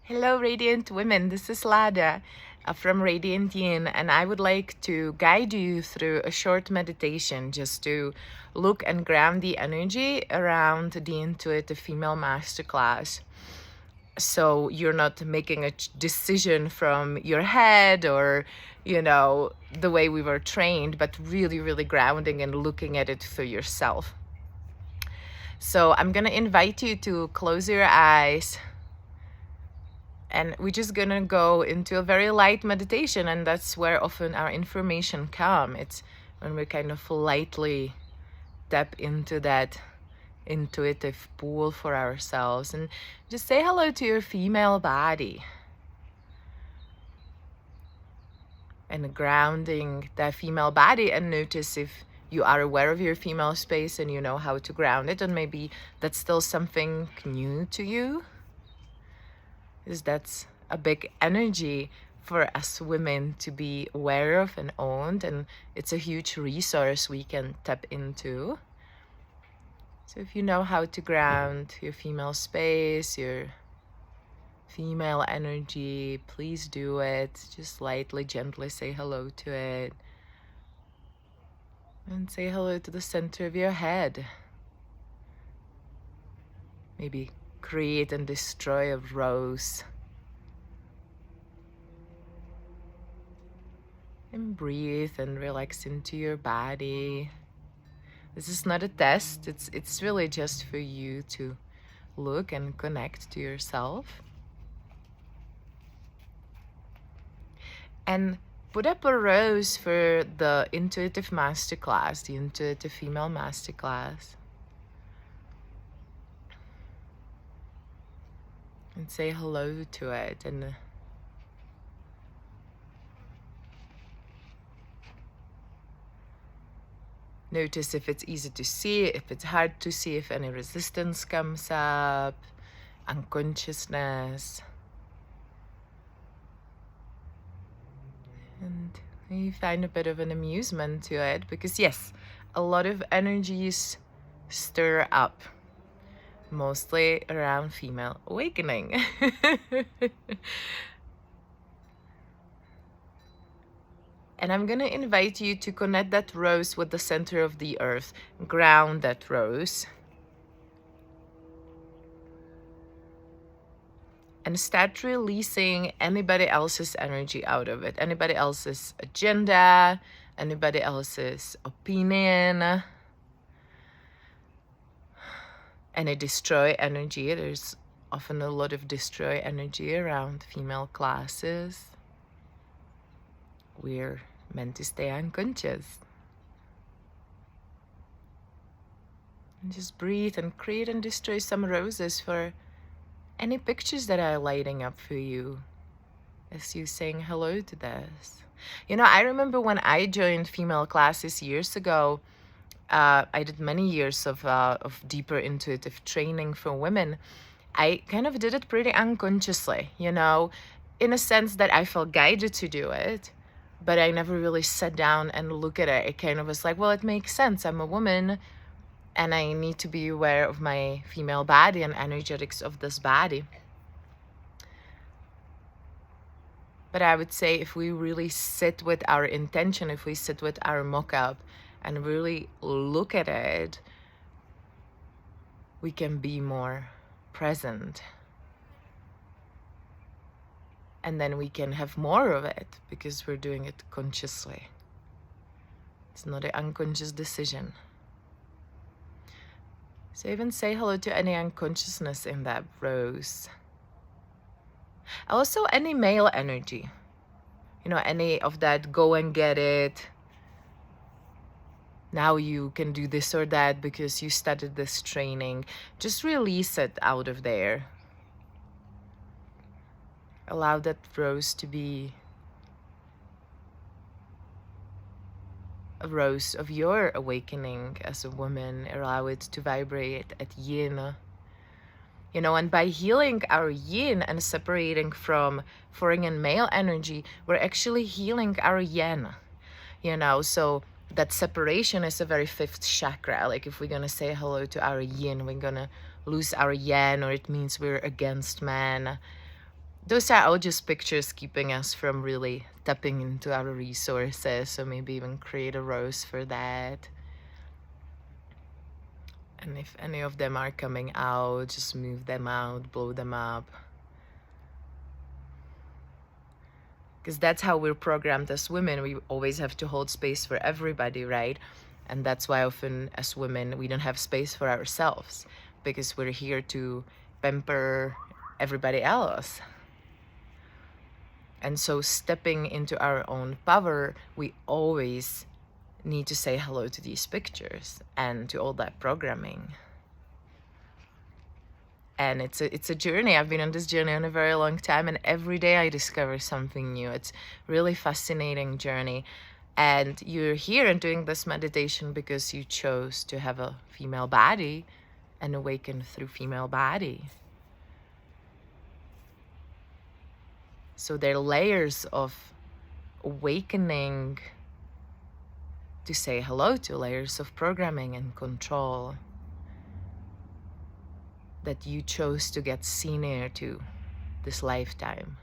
Hello, Radiant Women. This is Lada from Radiant Yin, and I would like to guide you through a short meditation just to look and ground the energy around the Intuitive Female Masterclass. So you're not making a decision from your head or, the way we were trained, but really, really grounding and looking at it for yourself. So I'm going to invite you to close your eyes. And we're just gonna go into a very light meditation, and that's where often our information come. It's when we kind of lightly tap into that intuitive pool for ourselves and just say hello to your female body. And grounding that female body, and notice if you are aware of your female space and you know how to ground it, and maybe that's still something new to you. Is that's a big energy for us women to be aware of and owned, and it's a huge resource we can tap into. So if you know how to ground your female space, your female energy, please do it. Just lightly, gently say hello to it, and say hello to the center of your head. Maybe create and destroy a rose. And breathe and relax into your body. This is not a test. It's really just for you to look and connect to yourself. And put up a rose for the Intuitive Masterclass, the Intuitive Female Masterclass. And say hello to it. And notice if it's easy to see, if it's hard to see, if any resistance comes up, unconsciousness. And you find a bit of an amusement to it, because yes, a lot of energies stir up, mostly around female awakening. And I'm going to invite you to connect that rose with the center of the earth. Ground that rose. And start releasing anybody else's energy out of it. Anybody else's agenda, anybody else's opinion. Any destroy energy. There's often a lot of destroy energy around female classes. We're meant to stay unconscious. And just breathe and create and destroy some roses for any pictures that are lighting up for you as you saying hello to this. I remember when I joined female classes years ago, I did many years of deeper intuitive training for women. I kind of did it pretty unconsciously, in a sense that I felt guided to do it. But I never really sat down and looked at it. It kind of was like, well, it makes sense. I'm a woman and I need to be aware of my female body and energetics of this body. But I would say if we really sit with our intention, if we sit with our mock-up and really look at it, we can be more present. And then we can have more of it because we're doing it consciously. It's not an unconscious decision. So even say hello to any unconsciousness in that rose. Also any male energy. Any of that go and get it. Now you can do this or that because you studied this training. Just release it out of there. Allow that rose to be a rose of your awakening as a woman. Allow it to vibrate at yin. And by healing our yin and separating from foreign and male energy, we're actually healing our yang. So that separation is a very fifth chakra. Like if we're going to say hello to our yin, we're going to lose our yang, or it means we're against man. those are all just pictures keeping us from really tapping into our resources. So maybe even create a rose for that. And if any of them are coming out, just move them out, blow them up. Because that's how we're programmed as women. We always have to hold space for everybody, right? And that's why often as women, we don't have space for ourselves, because we're here to pamper everybody else. And so stepping into our own power, we always need to say hello to these pictures and to all that programming. And it's a journey. I've been on this journey on a very long time, and every day I discover something new. It's really fascinating journey. And you're here and doing this meditation because you chose to have a female body and awaken through female body. So there are layers of awakening to say hello to, layers of programming and control that you chose to get senior to this lifetime.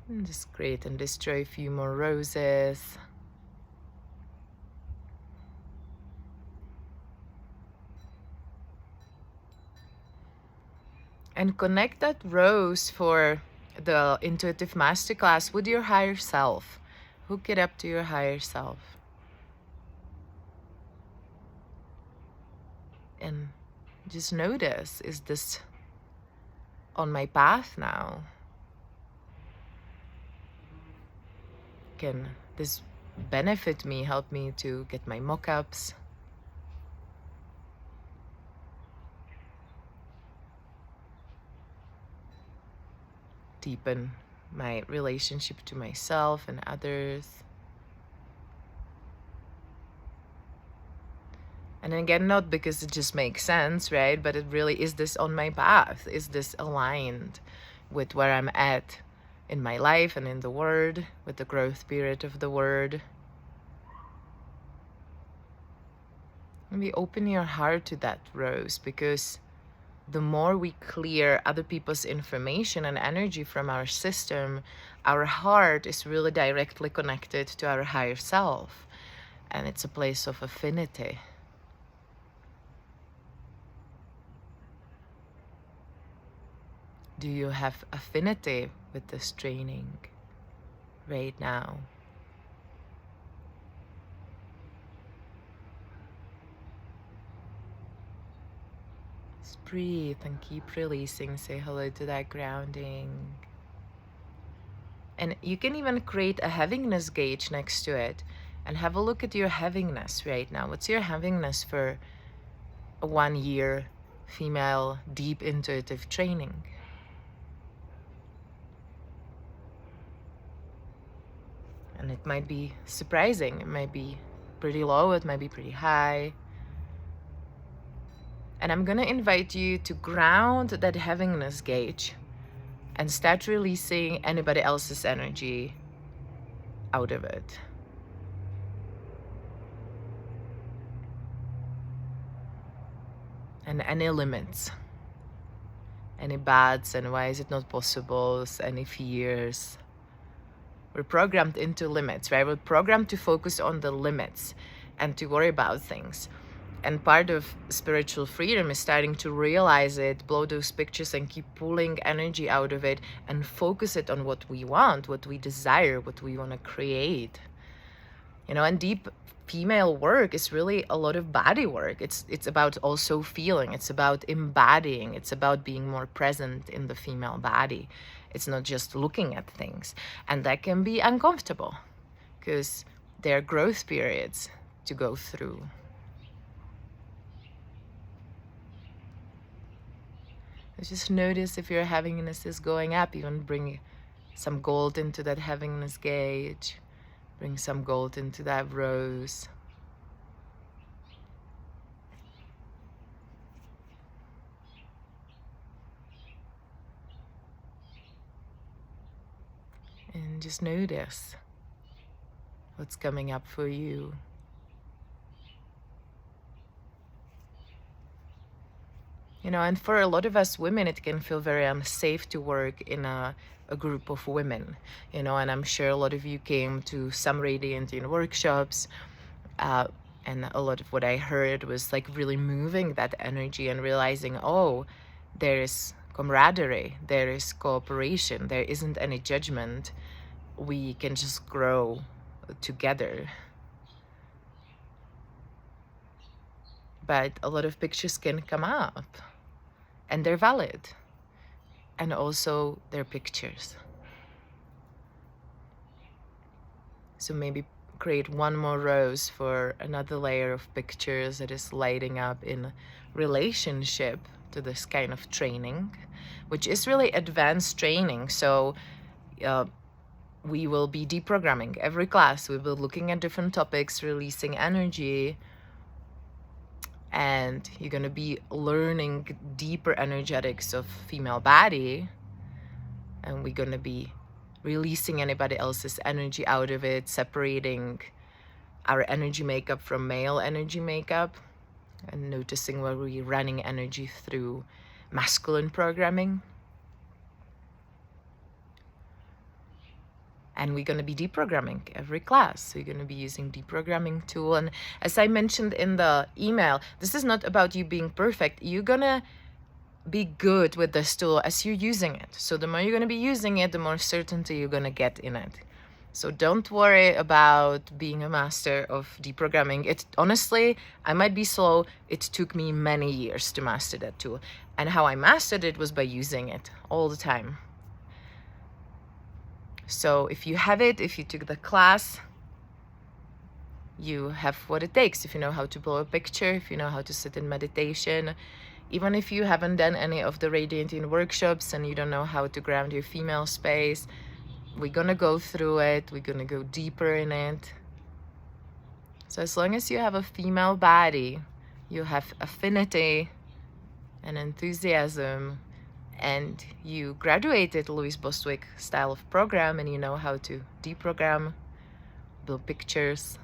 And just create and destroy a few more roses. And connect that rose for the Intuitive Masterclass with your higher self. Hook it up to your higher self. And just notice, is this on my path now? Can this benefit me, help me to get my mock-ups? Deepen my relationship to myself and others. And again, not because it just makes sense, right? But it really, is this on my path? Is this aligned with where I'm at in my life and in the word, with the growth spirit of the word? Maybe open your heart to that rose, because the more we clear other people's information and energy from our system, our heart is really directly connected to our higher self. And it's a place of affinity. Do you have affinity with this training right now? Just breathe and keep releasing. Say hello to that grounding. And you can even create a heaviness gauge next to it and have a look at your heaviness right now. What's your heaviness for a 1 year female deep intuitive training? And it might be surprising. It might be pretty low, it might be pretty high. And I'm gonna invite you to ground that heaviness gauge and start releasing anybody else's energy out of it. And any limits, any bads, and why is it not possible, any fears. We're programmed into limits, right? We're programmed to focus on the limits and to worry about things. And part of spiritual freedom is starting to realize it, blow those pictures and keep pulling energy out of it and focus it on what we want, what we desire, what we want to create. You know, and deep female work is really a lot of body work. It's about also feeling. It's about embodying. It's about being more present in the female body. It's not just looking at things. And that can be uncomfortable because there are growth periods to go through. Just notice if your heaviness is going up. Even bring some gold into that heaviness gauge. Bring some gold into that rose. And just notice what's coming up for you. And for a lot of us women, it can feel very unsafe to work in a group of women, and I'm sure a lot of you came to some Radiant Yin workshops, and a lot of what I heard was like really moving that energy and realizing, oh, there is camaraderie, there is cooperation, there isn't any judgment. We can just grow together. But a lot of pictures can come up, and they're valid, and also they're pictures. So maybe create one more rose for another layer of pictures that is lighting up in relationship to this kind of training, which is really advanced training. So we will be deprogramming every class. We will be looking at different topics, releasing energy, and you're going to be learning deeper energetics of female body, and we're going to be releasing anybody else's energy out of it, separating our energy makeup from male energy makeup, and noticing where we're running energy through masculine programming. And we're going to be deprogramming every class. So you're going to be using deprogramming tool. And as I mentioned in the email, this is not about you being perfect. You're going to be good with this tool as you're using it. So the more you're going to be using it, the more certainty you're going to get in it. So don't worry about being a master of deprogramming. It honestly, I might be slow. It took me many years to master that tool. And how I mastered it was by using it all the time. So if you have it, if you took the class, you have what it takes. If you know how to blow a picture, if you know how to sit in meditation, even if you haven't done any of the Radiant Yin workshops and you don't know how to ground your female space, we're gonna go through it. We're gonna go deeper in it. So as long as you have a female body, you have affinity and enthusiasm, and you graduated Louise Bostwick style of program, and you know how to deprogram, build pictures,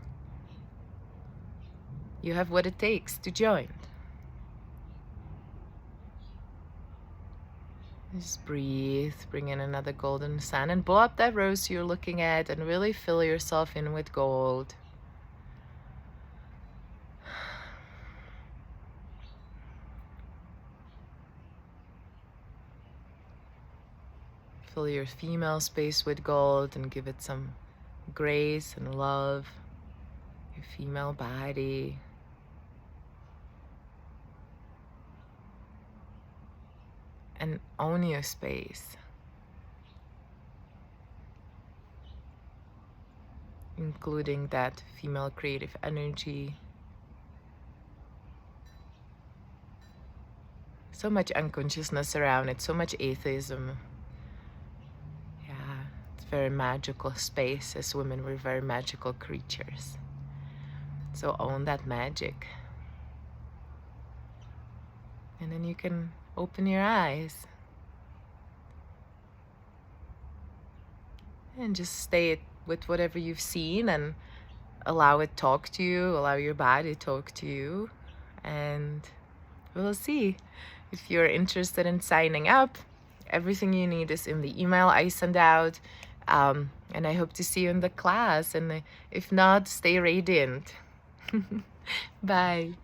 you have what it takes to join. Just breathe, bring in another golden sun, and blow up that rose you're looking at, and really fill yourself in with gold. Fill your female space with gold and give it some grace and love. Your female body. And own your space. Including that female creative energy. So much unconsciousness around it, so much atheism. Yeah, it's a very magical space. As women, we're very magical creatures. So own that magic. And then you can open your eyes. And just stay with whatever you've seen and allow it talk to you, allow your body talk to you, and we'll see. If you're interested in signing up, everything you need is in the email I send out, and I hope to see you in the class, and if not, stay radiant. Bye.